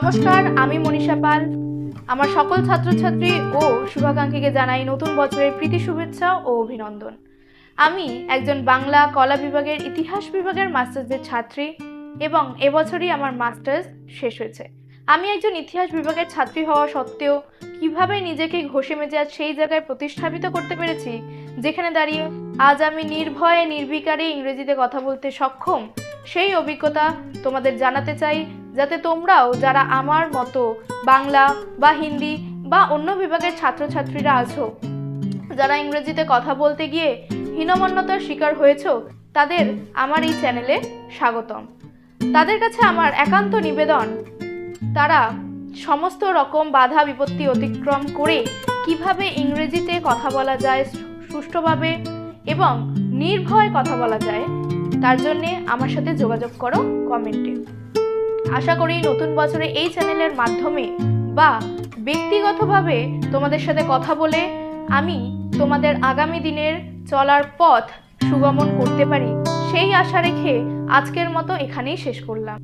নমস্কার, আমি মনীষা পাল। আমার সকল ছাত্রছাত্রী ও শুভাকাঙ্ক্ষীকে জানাই নতুন বছরের প্রীতি শুভেচ্ছা ও অভিনন্দন। আমি একজন বাংলা কলা বিভাগের ইতিহাস বিভাগের মাস্টার্সের ছাত্রী এবং এবছরই আমার মাস্টার্স শেষ হয়েছে। আমি একজন ইতিহাস বিভাগের ছাত্রী হওয়া সত্ত্বেও কিভাবে নিজেকে ঘষে মেজে আজ সেই জায়গায় প্রতিস্থাপিত করতে পেরেছি যেখানে দাঁড়িয়ে আজ আমি নির্ভয়ে নির্বিকারে ইংরেজিতে কথা বলতে সক্ষম, সেই অভিজ্ঞতা তোমাদের জানাতে চাই, যাতে তোমরাও যারা আমার মতো বাংলা বা হিন্দি বা অন্য বিভাগের ছাত্রছাত্রীরা আছো, যারা ইংরেজিতে কথা বলতে গিয়ে হীনমন্যতার শিকার হয়েছো, তাদের আমার এই চ্যানেলে স্বাগতম। তাদের কাছে আমার একান্ত নিবেদন, তারা সমস্ত রকম বাধা বিপত্তি অতিক্রম করে কিভাবে ইংরেজিতে কথা বলা যায় সুষ্ঠুভাবে এবং নির্ভয়ে কথা বলা যায়, তার জন্যে আমার সাথে যোগাযোগ করো কমেন্টে। আশা করি নতুন বছরে এই চ্যানেলের মাধ্যমে বা ব্যক্তিগতভাবে তোমাদের সাথে কথা বলে আমি তোমাদের আগামী দিনের চলার পথ সুগমন করতে পারি, সেই আশা রেখে আজকের মতো এখানেই শেষ করলাম।